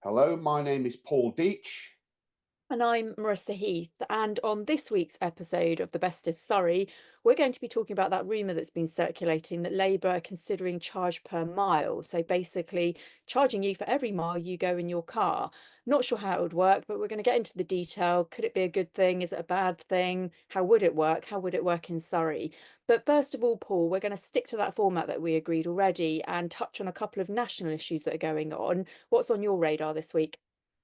Hello, my name is Paul Deach. And I'm Marisa Heath. And on this week's episode of The Best is Surrey, we're going to be talking about that rumour that's been circulating that Labour are considering charge per mile. So basically, charging you for every mile you go in your car. Not sure how it would work, but we're going to get into the detail. Could it be a good thing? Is it a bad thing? How would it work? How would it work in Surrey? But first of all, Paul, we're going to stick to that format that we agreed already and touch on a couple of national issues that are going on. What's on your radar this week?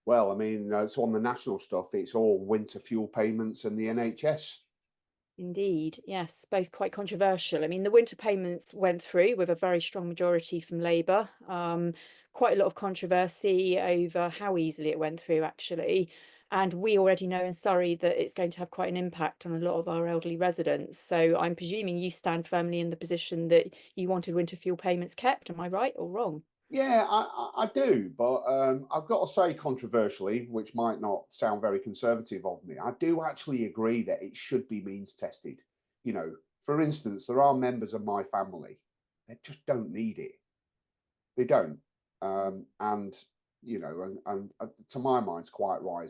Well, I mean, so on the national stuff, it's all winter fuel payments and the NHS. Indeed, yes, both quite controversial. I mean, the winter payments went through with a very strong majority from Labour. Quite a lot of controversy over how easily it went through, actually. And we already know in Surrey that it's going to have quite an impact on a lot of our elderly residents. So I'm presuming you stand firmly in the position that you wanted winter fuel payments kept. Am I right or wrong? Yeah, I do, but I've got to say, controversially, which might not sound very conservative of me, I do actually agree that it should be means tested. You know, for instance, there are members of my family that just don't need it. They don't, and and to my mind, it's quite right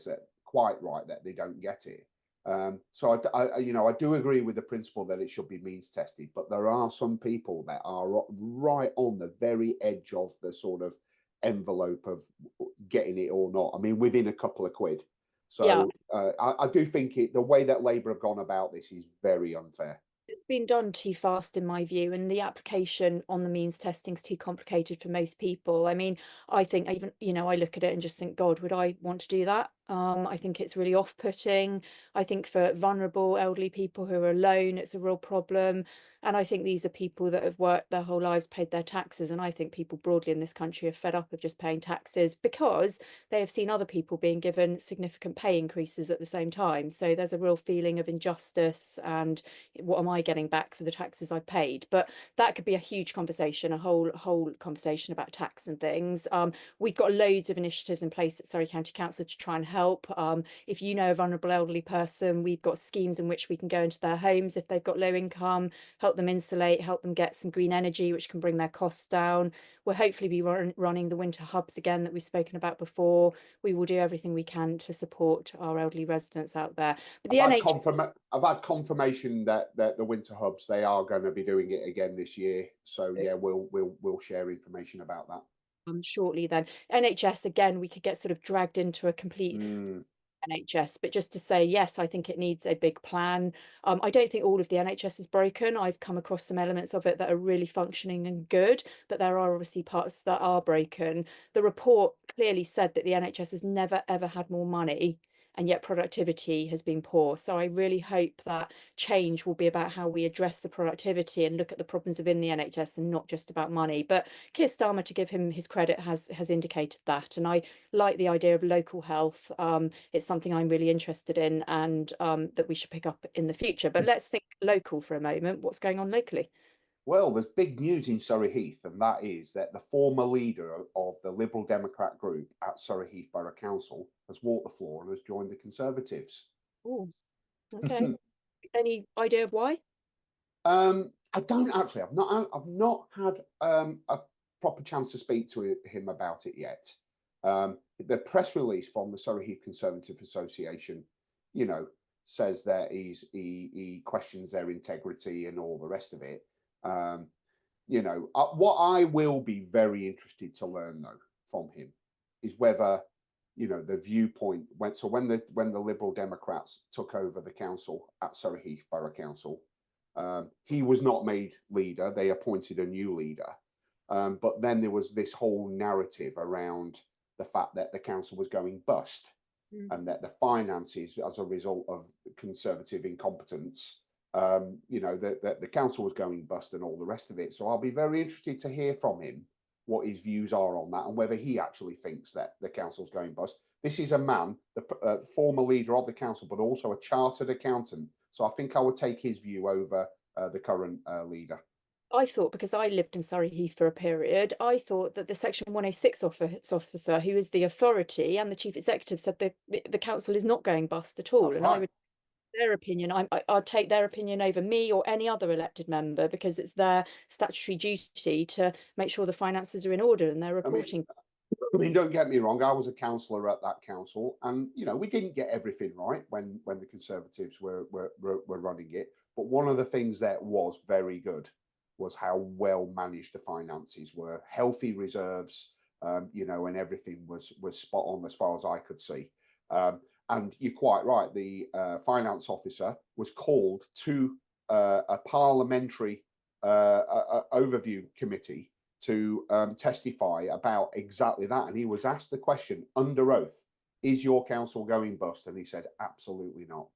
that they don't get it. I do agree with the principle that it should be means tested, but there are some people that are right on the very edge of the sort of envelope of getting it or not. I mean, within a couple of quid. Yeah. So I do think the way that Labour have gone about this is very unfair. It's been done too fast, in my view, and the application on the means testing is too complicated for most people. I mean, I think even, I look at it and just think, God, would I want to do that? I think it's really off-putting. I think for vulnerable elderly people who are alone, it's a real problem. And I think these are people that have worked their whole lives, paid their taxes. And I think people broadly in this country are fed up of just paying taxes because they have seen other people being given significant pay increases at the same time. So there's a real feeling of injustice and what am I getting back for the taxes I've paid? But that could be a huge conversation, a whole conversation about tax and things. We've got loads of initiatives in place at Surrey County Council to try and help. If you know a vulnerable elderly person, we've got schemes in which we can go into their homes if they've got low income, help them insulate, help them get some green energy, which can bring their costs down. We'll hopefully be running the winter hubs again that we've spoken about before. We will do everything we can to support our elderly residents out there. But the NHS. I've had confirmation that the winter hubs they are going to be doing it again this year. So yeah, we'll share information about that. Shortly then. NHS, again, we could get sort of dragged into a complete Mm, NHS, but just to say, yes, I think it needs a big plan. I don't think all of the NHS is broken. I've come across some elements of it that are really functioning and good, but there are obviously parts that are broken. The report clearly said that the NHS has never, ever had more money. And yet productivity has been poor. So I really hope that change will be about how we address the productivity and look at the problems within the NHS and not just about money. But Keir Starmer, to give him his credit, has indicated that. And I like the idea of local health. It's something I'm really interested in and that we should pick up in the future. But let's think local for a moment. What's going on locally? well, there's big news in Surrey Heath, and that is that the former leader of the Liberal Democrat group at Surrey Heath Borough Council has walked the floor and has joined the Conservatives. Oh, okay. Any idea of why? I don't actually. I've not had a proper chance to speak to him about it yet. The press release from the Surrey Heath Conservative Association, you know, says that he questions their integrity and all the rest of it. Um, what I will be very interested to learn though from him is whether the viewpoint when the Liberal Democrats took over the council at Surrey Heath Borough Council. He was not made leader. They appointed a new leader. But then there was this whole narrative around the fact that the council was going bust Mm. and that the finances, as a result of Conservative incompetence, that the council was going bust and all the rest of it. So I'll be very interested to hear from him what his views are on that and whether he actually thinks that the council's going bust. This is a man, the former leader of the council, but also a chartered accountant. So I think I would take his view over the current leader. I thought, because I lived in Surrey Heath for a period, I thought that the Section 106 officer, who is the authority and the chief executive, said the council is not going bust at all. That's And I right. would their opinion. I'd take their opinion over me or any other elected member because it's their statutory duty to make sure the finances are in order and they're I mean, reporting. I mean, don't get me wrong. I was a councillor at that council, and we didn't get everything right when the Conservatives were running it. But one of the things that was very good was how well managed the finances were, healthy reserves, and everything was spot on as far as I could see. And you're quite right. The finance officer was called to a parliamentary overview committee to testify about exactly that. And he was asked the question under oath, is your council going bust? And he said, absolutely not.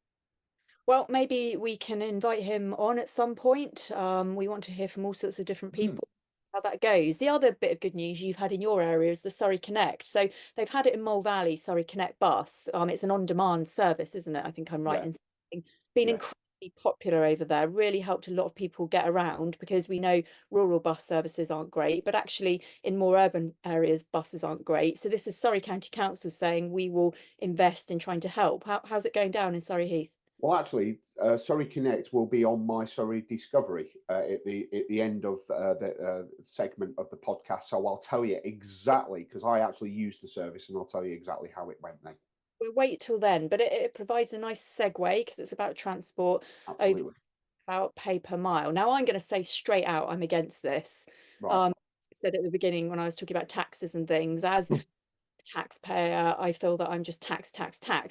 Well, maybe we can invite him on at some point. We want to hear from all sorts of different Hmm. people how that goes. The other bit of good news you've had in your area is the Surrey Connect. So they've had it in Mole Valley, Surrey Connect bus. It's an on-demand service, isn't it? I think I'm right Yeah, in saying. Been yeah. incredibly popular over there, really helped a lot of people get around because we know rural bus services aren't great, but actually in more urban areas, buses aren't great. So this is Surrey County Council saying we will invest in trying to help. How's it going down in Surrey Heath? Well, actually, Surrey Connect will be on my Surrey Discovery at the end of the segment of the podcast. So I'll tell you exactly, because I actually used the service, and I'll tell you exactly how it went then. We'll wait till then, but it provides a nice segue because it's about transport over Absolutely. about pay per mile. Now, I'm going to say straight out, I'm against this. Right. As I said at the beginning when I was talking about taxes and things, as taxpayer, I feel that I'm just tax.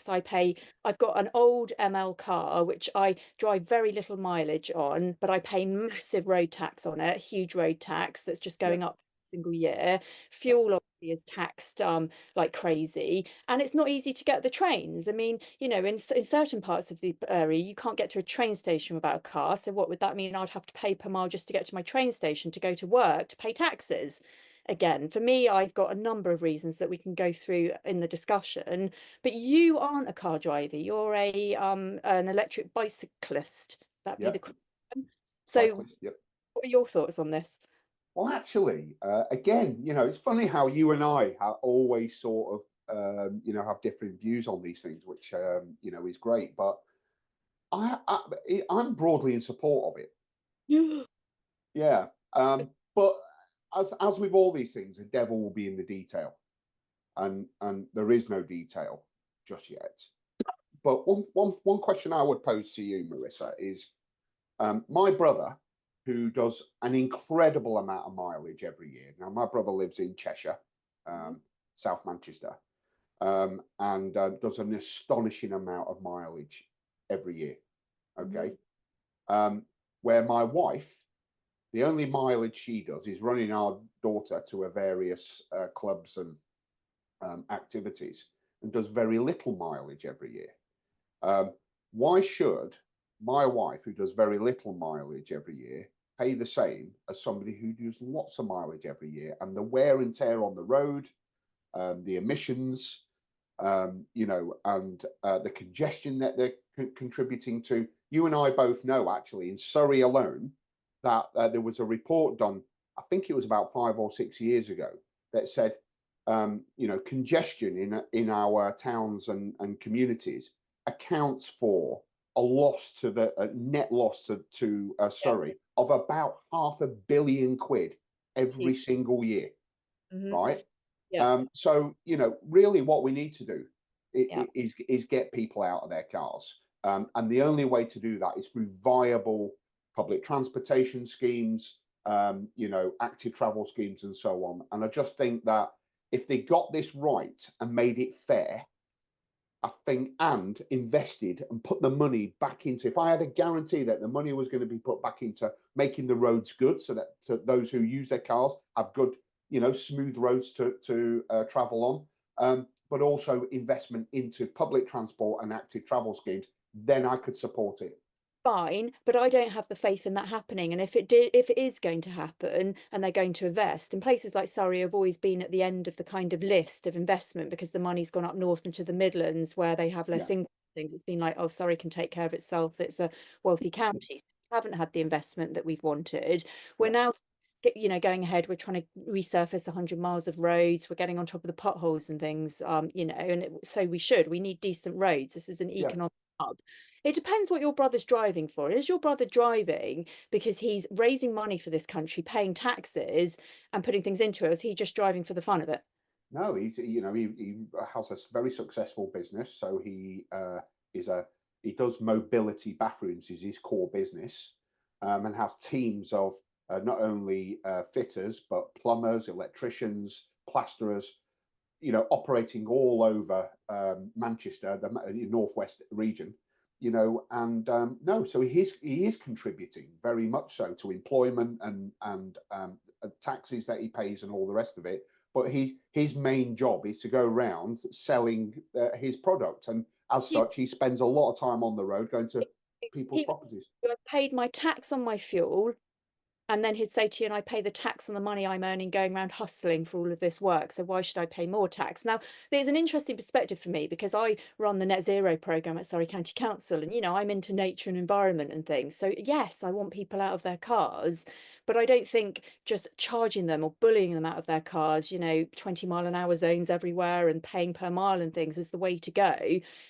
I've got an old ML car, which I drive very little mileage on, but I pay massive road tax on it, huge road tax that's just Yeah. going up single year. Yeah. Fuel obviously is taxed like crazy, and it's not easy to get the trains. I mean, in certain parts of the area, you can't get to a train station without a car. So what would that mean? I'd have to pay per mile just to get to my train station to go to work to pay taxes again. For me, I've got a number of reasons that we can go through in the discussion, but you aren't a car driver. You're a an electric bicyclist. That'd be Yeah. the question. So Cyclist. Yep. what are your thoughts on this? Well, actually, again, it's funny how you and I have always sort of, have different views on these things, which, is great. But I'm broadly in support of it. Yeah. But as with all these things, the devil will be in the detail, and there is no detail just yet. But one question I would pose to you, Marissa, is my brother, who does an incredible amount of mileage every year. Now, my brother lives in Cheshire, South Manchester, and does an astonishing amount of mileage every year. Okay. Um, where my wife, the only mileage she does is running our daughter to her various clubs and activities, and does very little mileage every year. Why should my wife, who does very little mileage every year, pay the same as somebody who does lots of mileage every year? And the wear and tear on the road, the emissions, and the congestion that they're contributing to. You and I both know, actually, in Surrey alone, that there was a report done, I think it was about 5 or 6 years ago, that said, congestion in our towns and communities accounts for a loss to the net loss to Yeah, Surrey of about £500 million it's every huge. single year, Hmm. right? Yeah, So really, what we need to do yeah. is get people out of their cars, and the only way to do that is through viable public transportation schemes, active travel schemes, and so on. And I just think that if they got this right and made it fair, I think, and invested and put the money back into, if I had a guarantee that the money was going to be put back into making the roads good, so that those who use their cars have good, smooth roads to travel on, but also investment into public transport and active travel schemes, then I could support it. Fine, but I don't have the faith in that happening. And if it is going to happen and they're going to invest, and places like Surrey have always been at the end of the kind of list of investment because the money's gone up north into the Midlands where they have Yeah, less income things. It's been like, oh, Surrey can take care of itself. It's a wealthy county. So we haven't had the investment that we've wanted. We're yeah, now, going ahead. We're trying to resurface 100 miles of roads. We're getting on top of the potholes and things, so we need decent roads. This is an yeah. economic hub. It depends what your brother's driving for. Is your brother driving because he's raising money for this country, paying taxes and putting things into it, or is he just driving for the fun of it? No, he has a very successful business. So is a he does mobility bathrooms is his core business, and has teams of not only fitters but plumbers, electricians, plasterers, operating all over Manchester, the northwest region, and no, so he is contributing very much so to employment and taxes that he pays and all the rest of it. But his main job is to go around selling his product, and as He, such, he spends a lot of time on the road going to people's he, properties. I paid my tax on my fuel. And then he'd say to you, and I pay the tax on the money I'm earning going around hustling for all of this work. So why should I pay more tax? Now, there's an interesting perspective for me because I run the net zero program at Surrey County Council. And, I'm into nature and environment and things. So, yes, I want people out of their cars, but I don't think just charging them or bullying them out of their cars, 20-mile-an-hour zones everywhere and paying per mile and things is the way to go.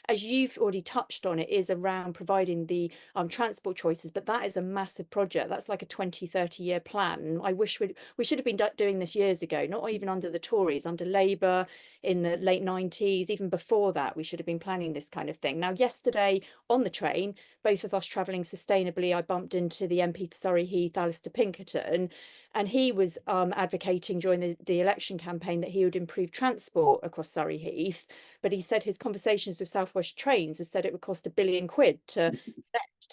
As you've already touched on, it is around providing the transport choices, but that is a massive project. That's like a 20-30 year plan. I wish we should have been doing this years ago, not even under the Tories, under Labour in the late 90s, even before that, we should have been planning this kind of thing. Now, yesterday on the train, both of us travelling sustainably, I bumped into the MP for Surrey Heath, Alistair Pinkerton, and he was advocating during the election campaign that he would improve transport across Surrey Heath. But he said his conversations with South West Trains has said it would cost £1 billion to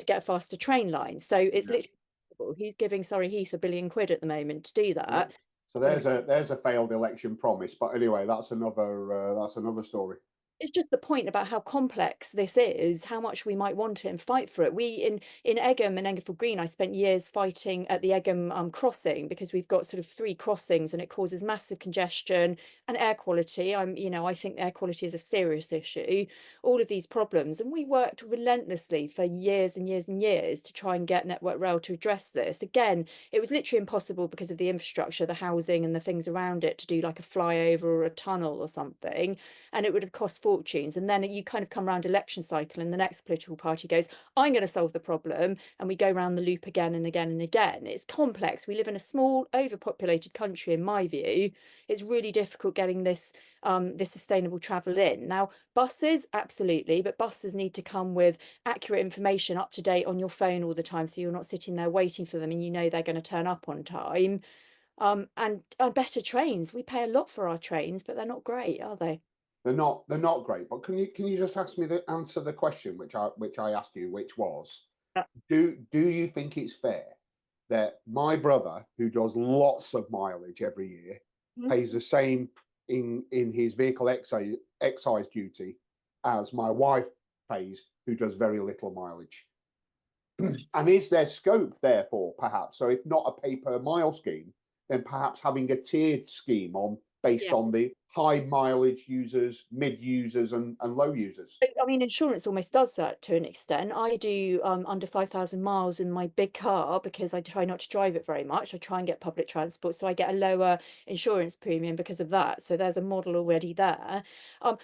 get a faster train line. So it's Yeah. literally possible. He's giving Surrey Heath £1 billion at the moment to do Yeah. that. So there's a failed election promise. But anyway, that's another story. It's just the point about how complex this is, how much we might want it and fight for it. We in Egham and Englefield Green, I spent years fighting at the Egham crossing because we've got sort of 3 crossings and it causes massive congestion and air quality. I think air quality is a serious issue. All of these problems, and we worked relentlessly for years and years and years to try and get Network Rail to address this. Again, it was literally impossible because of the infrastructure, the housing, and the things around it to do like a flyover or a tunnel or something, and it would have cost fortunes. And then you kind of come around election cycle and the next political party goes, I'm going to solve the problem. And we go around the loop again and again and again. It's complex. We live in a small, overpopulated country, in my view. It's really difficult getting this sustainable travel in. Now, buses, absolutely, but buses need to come with accurate information up to date on your phone all the time. So you're not sitting there waiting for them and they're going to turn up on time. And better trains. We pay a lot for our trains, but they're not great, are they? They're not great. But can you just ask me the answer the question which I asked you, which was, Yeah. do you think it's fair that my brother, who does lots of mileage every year, pays the same in his vehicle excise duty as my wife pays, who does very little mileage? And is there scope, therefore, perhaps, so if not a pay per mile scheme, then perhaps having a tiered scheme based Yeah. on the high mileage users, mid users, and low users? I mean, insurance almost does that to an extent. I do under 5,000 miles in my big car because I try not to drive it very much. I try and get public transport, so I get a lower insurance premium because of that. So there's a model already there.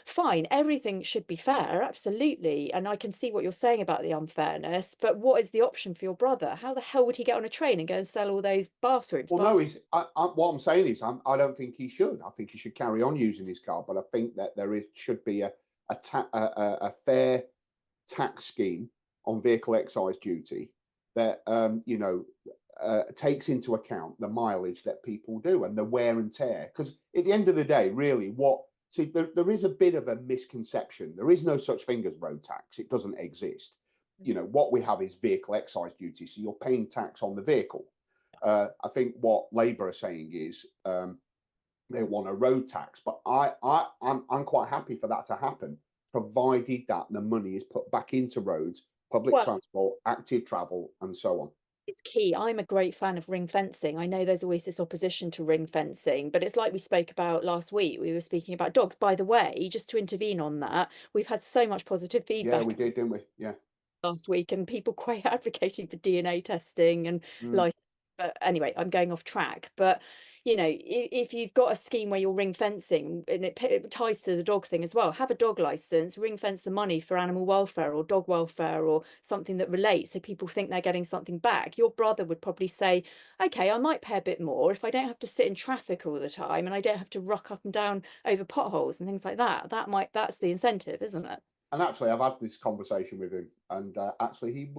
Fine, everything should be fair, absolutely. And I can see what you're saying about the unfairness, but what is the option for your brother? How the hell would he get on a train and go and sell all those bathrooms? Well, no, what I'm saying is I don't think he should. I think he should carry on using his car, but I think that should be a fair tax scheme on vehicle excise duty that takes into account the mileage that people do and the wear and tear. Because at the end of the day, really, there is a bit of a misconception. There is no such thing as road tax. It doesn't exist. What we have is vehicle excise duty. So you're paying tax on the vehicle. I think what Labour are saying is they want a road tax, but I'm quite happy for that to happen, provided that the money is put back into roads, public Well, transport, active travel, and so on. it's key. I'm a great fan of ring fencing. I know there's always this opposition to ring fencing, but it's like we spoke about last week. We were speaking about dogs. By the way, just to intervene on that, we've had so much positive Yeah, we feedback did, didn't we? Yeah. last week and people quite advocating for DNA testing and Mm. license. But anyway, I'm going off track. But you know, if you've got a scheme where you're ring fencing, and it ties to the dog thing as well, have a dog license, ring fence the money for animal welfare or dog welfare or something that relates, so people think they're getting something back. Your brother would probably say, okay, I might pay a bit more if I don't have to sit in traffic all the time and I don't have to ruck up and down over potholes and things like that. That's the incentive, isn't it? And actually, I've had this conversation with him, and actually, he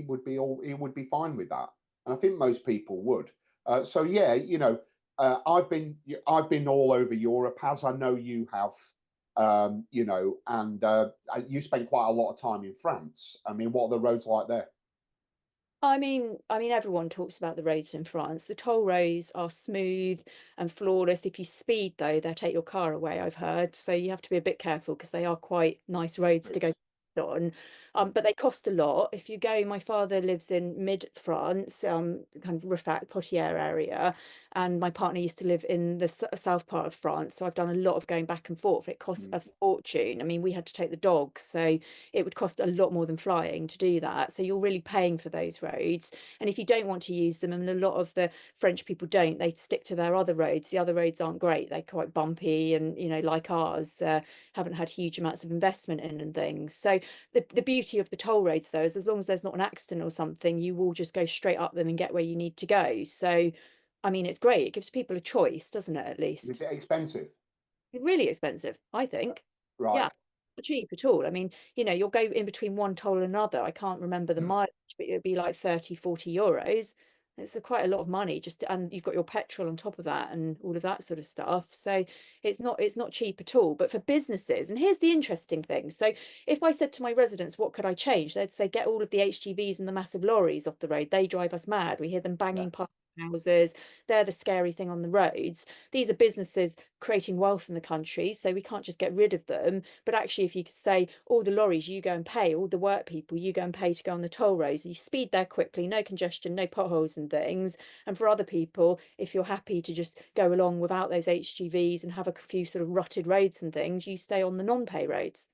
would be fine with that, and I think most people would. So yeah, I've been all over Europe, as I know you have, and you spent quite a lot of time in France. I mean, what are the roads like there? I mean, everyone talks about the roads in France. The toll roads are smooth and flawless. If you speed, though, they'll take your car away, I've heard. So you have to be a bit careful because they are quite nice roads to go on. But they cost a lot. If you go, my father lives in mid France, kind of Rifat, Poitiers area, and my partner used to live in the south part of France. So I've done a lot of going back and forth. It costs Mm. a fortune. I mean, we had to take the dogs, so it would cost a lot more than flying to do that. So you're really paying for those roads. And if you don't want to use them, and a lot of the French people don't, they stick to their other roads. The other roads aren't great. They're quite bumpy and, like ours, they haven't had huge amounts of investment in and things. So the beauty of the toll roads, though, is as long as there's not an accident or something, you will just go straight up them and get where you need to go. So, I mean, it's great. It gives people a choice, doesn't it, at least? Is it expensive? Really expensive, I think. Yeah, Right. not cheap at all. I mean, you'll go in between one toll and another. I can't remember the mileage, but it'd be like 30, 40 euros. It's quite a lot of money and you've got your petrol on top of that and all of that sort of stuff. So it's not cheap at all. But for businesses, and here's the interesting thing. So if I said to my residents, what could I change? They'd say, get all of the HGVs and the massive lorries off the road. They drive us mad. We hear them Yeah. banging past houses. They're the scary thing on the roads. These are businesses creating wealth in the country, so we can't just get rid of them. But actually, if you could say all the lorries you go and pay, all the work people you go and pay to go on the toll roads, you speed there quickly, no congestion, no potholes and things. And for other people, if you're happy to just go along without those HGVs and have a few sort of rutted roads and things, you stay on the non-pay roads.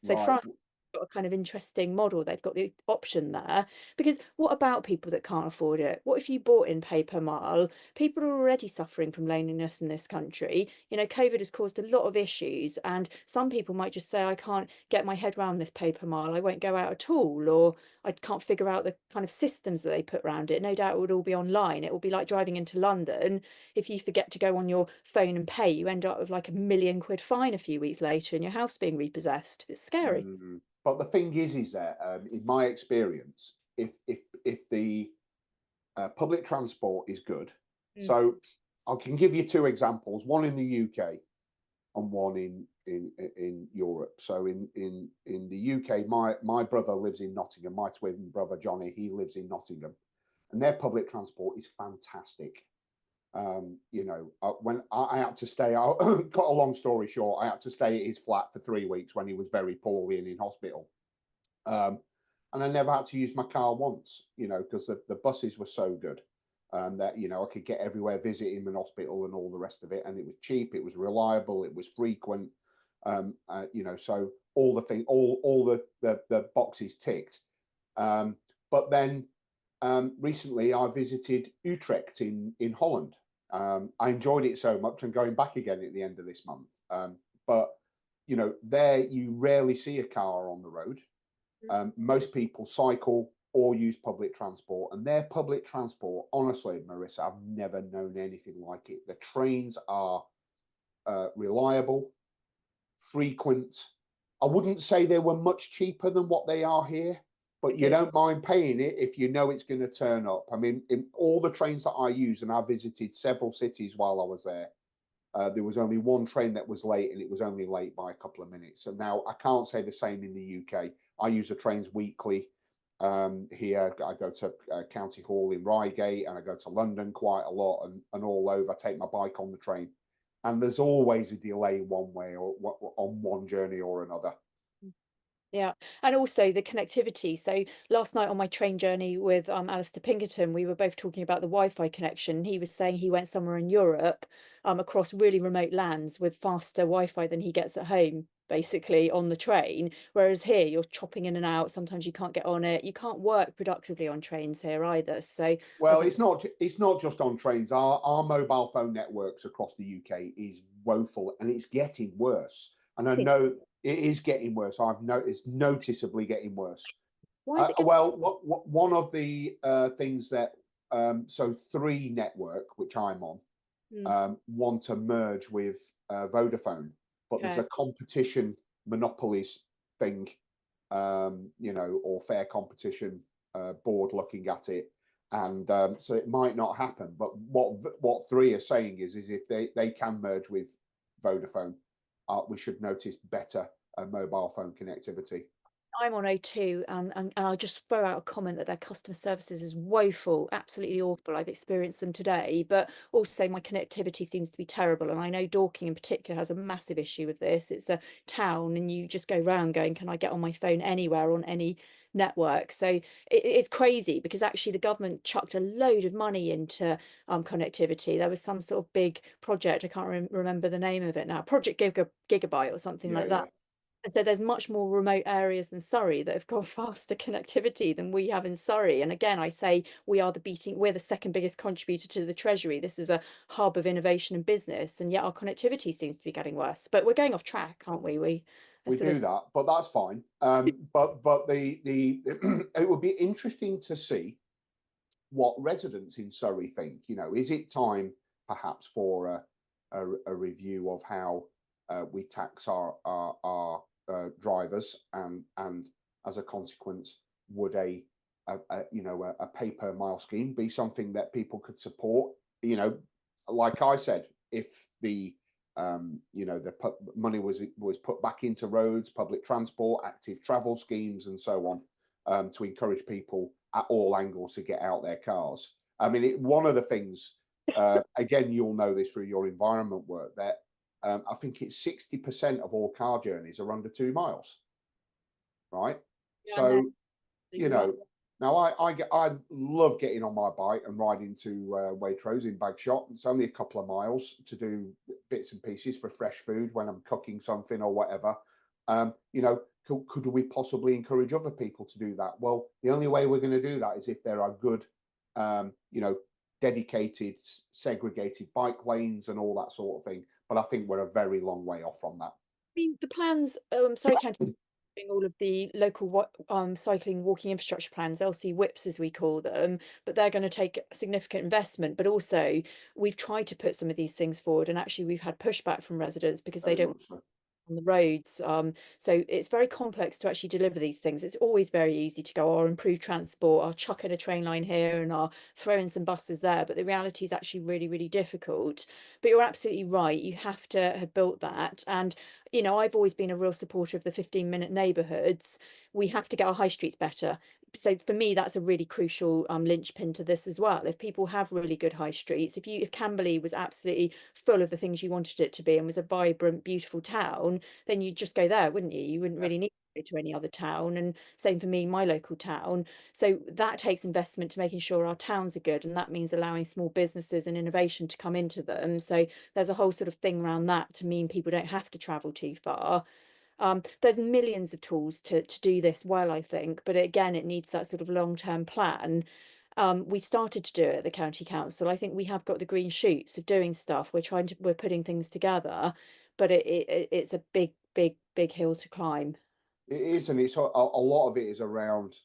So Right. France got a kind of interesting model. They've got the option there because what about people that can't afford it? What if you bought in pay per mile? People are already suffering from loneliness in this country. COVID has caused a lot of issues, and some people might just say, I can't get my head around this pay per mile. I won't go out at all, or I can't figure out the kind of systems that they put around it. No doubt it would all be online. It will be like driving into London. If you forget to go on your phone and pay, you end up with like £1 million fine a few weeks later and your house being repossessed. It's scary. Mm. But the thing is that in my experience, if the public transport is good, Mm. so I can give you two examples: one in the UK and one in Europe. So in the UK, my brother lives in Nottingham. My twin brother Johnny, he lives in Nottingham, and their public transport is fantastic. When I had to stay out, cut a long story short, I had to stay at his flat for 3 weeks when he was very poorly and in hospital. Um, and I never had to use my car once, because the buses were so good, that I could get everywhere, visit him in hospital and all the rest of it, and it was cheap, it was reliable, it was frequent, so all the boxes ticked. But then recently, I visited Utrecht in Holland. I enjoyed it so much. I'm going back again at the end of this month. But there you rarely see a car on the road. Most people cycle or use public transport, and their public transport, honestly, Marissa, I've never known anything like it. The trains are reliable, frequent. I wouldn't say they were much cheaper than what they are here, but you Good. don't mind paying it if you know it's going to turn up. I mean, in all the trains that I use, and I visited several cities while I was there was only one train that was late, and it was only late by a couple of minutes. And now I can't say the same in the UK. I use the trains weekly. Here, I go to County Hall in Reigate, and I go to London quite a lot, and all over. I take my bike on the train, and there's always a delay one way or on one journey or another. Yeah, and also the connectivity. So last night on my train journey with Alistair Pinkerton, we were both talking about the Wi-Fi connection. He was saying he went somewhere in Europe, across really remote lands with faster Wi-Fi than he gets at home, basically on the train. Whereas here, you're chopping in and out. Sometimes you can't get on it. You can't work productively on trains here either. So I Well, think it's not just on trains. Our mobile phone networks across the UK is woeful, and it's getting worse. And I know it is getting worse. I've noticed noticeably getting worse. why is it getting? Well, one of the things that so Three Network, which I'm on, Mm, want to merge with Vodafone, but there's okay. a competition monopolies thing, or fair competition board looking at it, and so it might not happen. But what Three are saying is if they can merge with Vodafone, we should notice better mobile phone connectivity. I'm on O2, and I'll just throw out a comment that their customer services is woeful, absolutely awful. I've experienced them today, but also my connectivity seems to be terrible. And I know Dorking in particular has a massive issue with this. It's a town, and you just go round going, can I get on my phone anywhere on any network? So it's crazy because actually the government chucked a load of money into connectivity. There was some sort of big project, I can't remember the name of it now, Project Gigabyte or something Yeah, like that. yeah. And so there's much more remote areas than Surrey that have got faster connectivity than we have in Surrey. And again, I say we're the second biggest contributor to the Treasury. This is a hub of innovation and business, and yet our connectivity seems to be getting worse. But we're going off track, aren't we? We are We sort of do that, but that's fine. But the it would be interesting to see what residents in Surrey think. Is it time perhaps for a review of how we tax our drivers, and as a consequence, would a pay per mile scheme be something that people could support? Like I said, if the money was put back into roads, public transport, active travel schemes, and so on, to encourage people at all angles to get out their cars. I mean, one of the things, again, you'll know this through your environment work, that I think it's 60% of all car journeys are under 2 miles, right? yeah, no, So, you you're right. know, now I love getting on my bike and riding to Waitrose in Bagshot. It's only a couple of miles to do bits and pieces for fresh food when I'm cooking something or whatever. Could we possibly encourage other people to do that? Well, the only way we're going to do that is if there are good, um, you know, dedicated, segregated bike lanes and all that sort of thing. But I think we're a very long way off from that. Mean, the plans, Surrey County doing all of the local cycling walking infrastructure plans, LC whips as we call them, but they're going to take significant investment. But also, we've tried to put some of these things forward, and actually, we've had pushback from residents because they Very don't much so. on the roads. So it's very complex to actually deliver these things. It's always very easy to go, I'll improve transport, I'll chuck in a train line here and I'll throw in some buses there. But the reality is actually really, really difficult. But you're absolutely right. You have to have built that. And, I've always been a real supporter of the 15-minute neighbourhoods. We have to get our high streets better. So for me, that's a really crucial linchpin to this as well. If people have really good high streets, if Camberley was absolutely full of the things you wanted it to be and was a vibrant, beautiful town, then you'd just go there, wouldn't you? You wouldn't Yeah. really need to go to any other town. And same for me, my local town. So that takes investment to making sure our towns are good. And that means allowing small businesses and innovation to come into them. So there's a whole sort of thing around that to mean people don't have to travel too far. There's millions of tools to do this well, I think, but again, it needs that sort of long-term plan. We started to do it at the county council. I think we have got the green shoots of doing stuff. We're putting things together, but it's a big, big, big hill to climb. It is, and it's a lot of it is around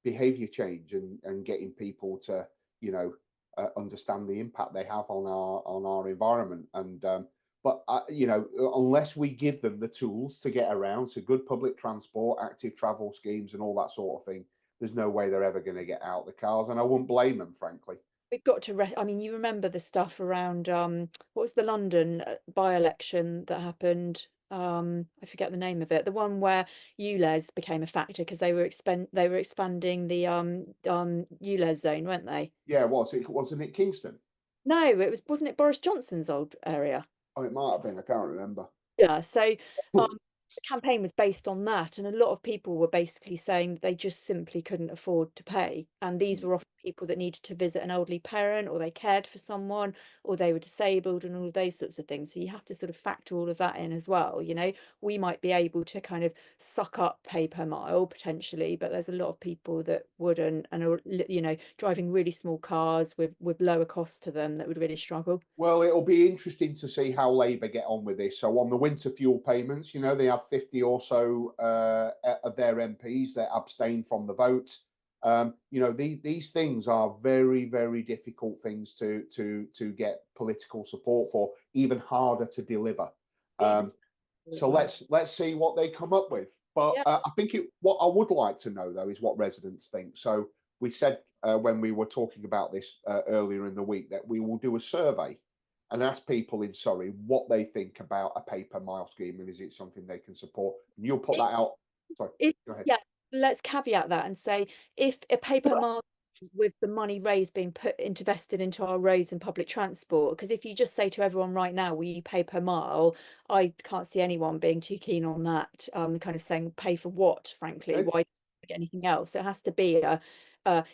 behavior change, and getting people to understand the impact they have on our environment. And but unless we give them the tools to get around, so good public transport, active travel schemes, and all that sort of thing, there's no way they're ever going to get out the cars, and I wouldn't blame them, frankly. We've got to, I mean, you remember the stuff around what was the London by-election that happened? I forget the name of it. The one where ULEZ became a factor because they were expanding the ULEZ zone, weren't they? Yeah, wasn't it Kingston? No, wasn't it Boris Johnson's old area? Oh, it might have been. I can't remember. Yeah, so um, the campaign was based on that, and a lot of people were basically saying they just simply couldn't afford to pay. And these were often people that needed to visit an elderly parent, or they cared for someone, or they were disabled, and all of those sorts of things. So you have to sort of factor all of that in as well. We might be able to kind of suck up pay per mile potentially, but there's a lot of people that wouldn't, and are, driving really small cars with lower costs to them that would really struggle. Well, it'll be interesting to see how Labour get on with this. So on the winter fuel payments, they had 50 or so of their MPs that abstained from the vote. These things are very, very difficult things to get political support for, even harder to deliver. So let's see what they come up with. But Yeah. I think what I would like to know though is what residents think. So we said when we were talking about this earlier in the week that we will do a survey and ask people in Surrey what they think about a pay per mile scheme and is it something they can support. And you'll put that out. Sorry, go ahead. Yeah, let's caveat that and say if a paper market with the money raised being invested into our roads and public transport, because if you just say to everyone right now, will you pay per mile? I can't see anyone being too keen on that. Kind of saying pay for what, frankly, why get anything else? It has to be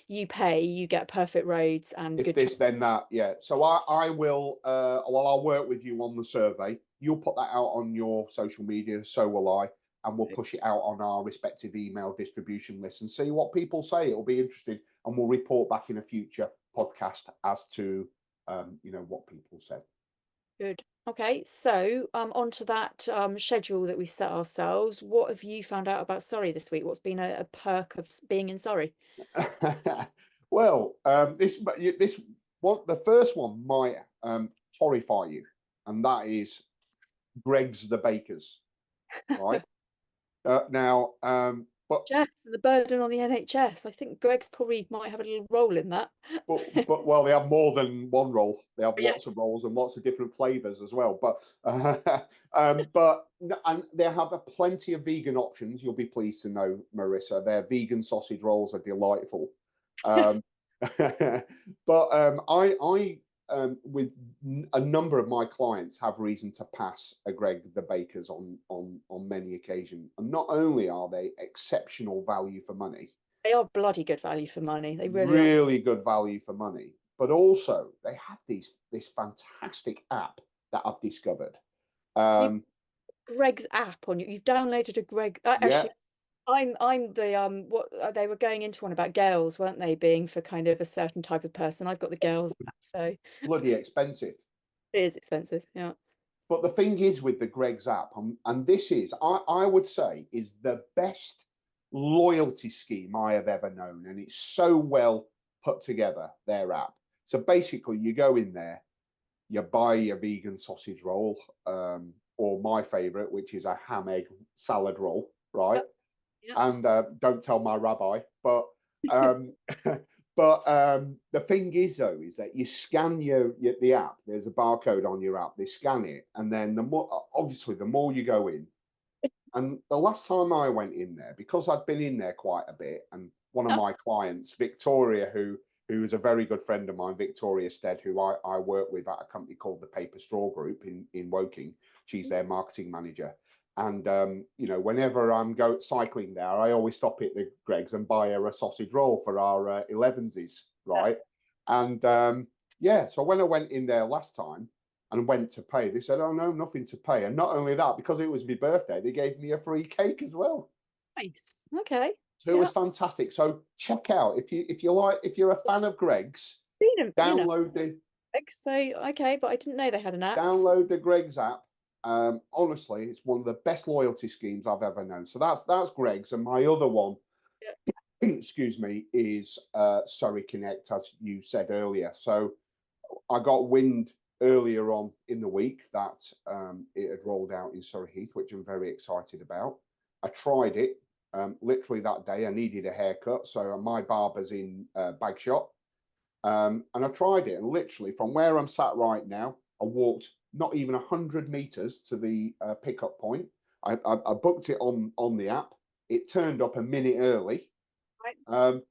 you pay, you get perfect roads and If good this, then that, yeah. So I will, well, I'll work with you on the survey. You'll put that out on your social media, so will I, and we'll push it out on our respective email distribution list and see what people say. It'll be interesting, and we'll report back in a future podcast as to, what people said. Good. Okay, so on to that schedule that we set ourselves. What have you found out about Surrey this week? What's been a perk of being in Surrey? Well, this one, the first one might horrify you, and that is Greg's the Bakers, right? Now, but NHS, the burden on the NHS. I think Greg's probably might have a little role in that. but well, they have more than one role. They have Yeah. lots of roles and lots of different flavors as well. But and they have plenty of vegan options. You'll be pleased to know, Marissa, their vegan sausage rolls are delightful. Um, but I with a number of my clients have reason to pass a Greg the Bakers on many occasions. And not only are they exceptional value for money, They are bloody good value for money. They really are. really good value for money, but also they have this fantastic app that I've discovered. You've Um, Greg's app on you. You've downloaded a Greg. yeah, Actually, I'm the what they were going into one about girls, weren't they? Being for kind of a certain type of person. I've got the girls app, so bloody expensive. it is expensive. Yeah. But the thing is with the Greg's app, and this is, I would say, is the best loyalty scheme I have ever known. And it's so well put together, their app. So basically, you go in there, you buy a vegan sausage roll, or my favorite, which is a ham egg salad roll, right? Yep. Yep. And don't tell my rabbi, but the thing is though is that you scan the app. There's a barcode on your app. They scan it, and then the more you go in. And the last time I went in there, because I'd been in there quite a bit, and one of my clients, Victoria, who is a very good friend of mine, Victoria Stead, who I work with at a company called the Paper Straw Group in Woking. She's their marketing manager. And whenever I'm cycling there, I always stop at the Greg's and buy her a sausage roll for our 11s, right? And so when I went in there last time and went to pay, they said, "Oh no, nothing to pay." And not only that, because it was my birthday, they gave me a free cake as well. Nice. Okay. So it was fantastic. So check out if you're a fan of Greg's, download the So okay, but I didn't know they had an app. download the Greg's app. Honestly, it's one of the best loyalty schemes I've ever known. So that's Greg's, and my other one, excuse me, is Surrey Connect, as you said earlier. So I got wind earlier on in the week that it had rolled out in Surrey Heath, which I'm very excited about. I tried it literally that day. I needed a haircut, so my barber's in Bagshot, and I tried it. And literally from where I'm sat right now, I walked not even 100 meters to the pickup point. I booked it on the app. It turned up a minute early. Right.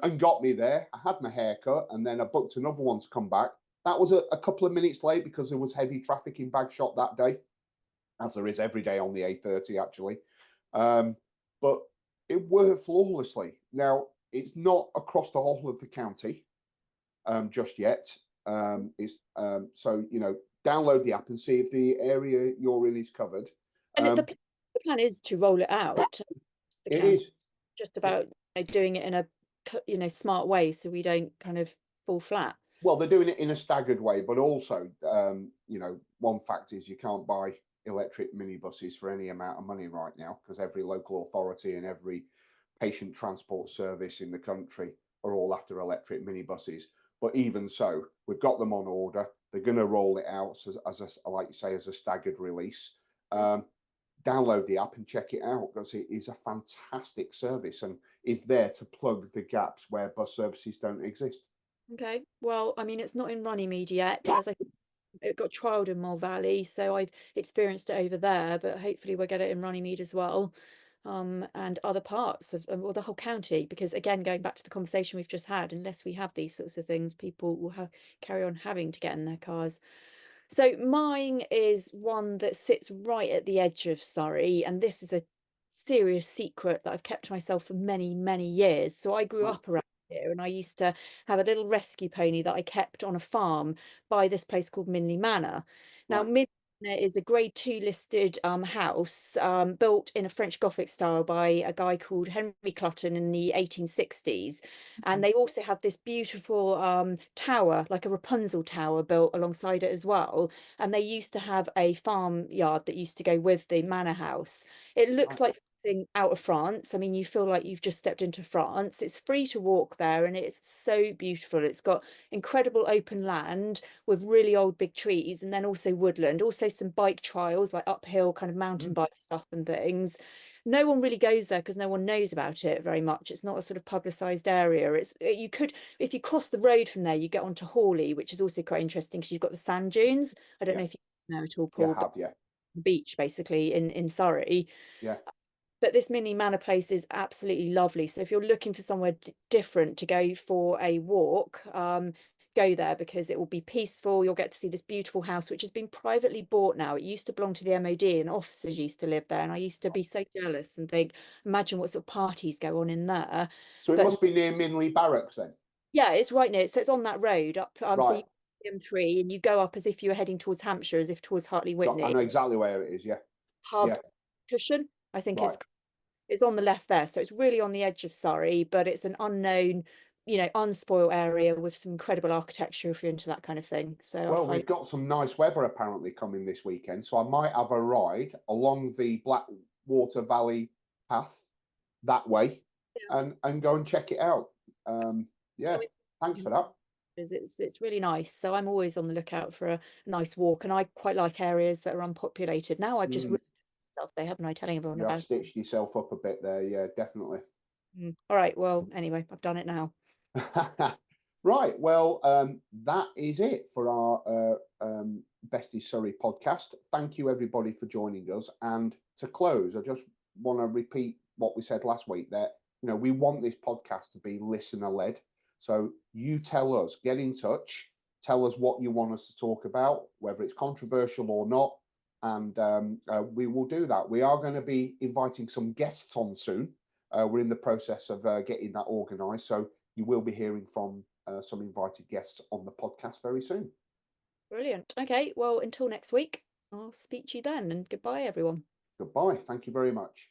And got me there. I had my haircut, and then I booked another one to come back. That was a couple of minutes late because there was heavy traffic in Bagshot that day. as there is every day on the A30 actually. Um, but it worked flawlessly. Now, it's not across the whole of the county just yet. It's so download the app and see if the area you're in is covered. And Um, the plan is to roll it out to the it county, is. just about doing it in a smart way so we don't kind of fall flat. Well, they're doing it in a staggered way, but also, one fact is you can't buy electric minibuses for any amount of money right now because every local authority and every patient transport service in the country are all after electric minibuses. But even so, we've got them on order. They're going to roll it out as like you say, as a staggered release. Download the app and check it out because it is a fantastic service and is there to plug the gaps where bus services don't exist. Okay, well, I mean, it's not in Runnymede yet, as it got trialed in Mole Valley, so I've experienced it over there, but hopefully we'll get it in Runnymede as well, and other parts of well, the whole county, because again, going back to the conversation we've just had, unless we have these sorts of things, people will carry on having to get in their cars. So mine is one that sits right at the edge of Surrey, and this is a serious secret that I've kept to myself for many, many years. So I grew Right, up around here, and I used to have a little rescue pony that I kept on a farm by this place called Minley Manor. Now, right. Minley Manor is a grade 2 listed house built in a French Gothic style by a guy called Henry Clutton in the 1860s. And they also have this beautiful tower, like a Rapunzel tower, built alongside it as well. And they used to have a farmyard that used to go with the manor house. It Right. looks like something out of France. I mean, you feel like you've just stepped into France. It's free to walk there and it's so beautiful. It's got incredible open land with really old big trees and then also woodland, also some bike trials, like uphill kind of mountain Mm. bike stuff and things. No one really goes there because no one knows about it very much. It's not a sort of publicized area. You could, if you cross the road from there, you get onto Hawley, which is also quite interesting because you've got the sand dunes. I don't Yeah, know if you know at all, yeah, Paul, but have you? the beach basically in Surrey. Yeah. But this mini manor place is absolutely lovely. So if you're looking for somewhere different to go for a walk, go there because it will be peaceful. You'll get to see this beautiful house, which has been privately bought now. It used to belong to the MOD and officers used to live there. And I used to be so jealous and think, imagine what sort of parties go on in there. So it But must be near Minley Barracks then. yeah, it's right near. So it's on that road up. So Right. you M3 and you go up as if you were heading towards Hampshire, as if towards Hartley I Whitney. know exactly where it is. Yeah. Pub Yeah. Cushion, I think Right. it's on the left there. So it's really on the edge of Surrey, but it's an unknown, unspoiled area with some incredible architecture if you're into that kind of thing. So Well, I we've got some nice weather apparently coming this weekend, so I might have a ride along the Blackwater Valley path that way and go and check it out. Yeah. Thanks for that. it's really nice. So I'm always on the lookout for a nice walk, and I quite like areas that are unpopulated. Now I've just Mm, ruined myself. They have no telling everyone you have about stitched yourself up a bit there. Yeah, definitely. it. All right. Well, anyway, I've done it now. Right. Well, that is it for our Bestie Surrey podcast. Thank you, everybody, for joining us. And to close, I just want to repeat what we said last week that, we want this podcast to be listener led. So you tell us, get in touch, tell us what you want us to talk about, whether it's controversial or not. And we will do that. We are going to be inviting some guests on soon. We're in the process of getting that organized. So you will be hearing from some invited guests on the podcast very soon. Brilliant. Okay. Well, until next week, I'll speak to you then, and goodbye, everyone. Goodbye. Thank you very much.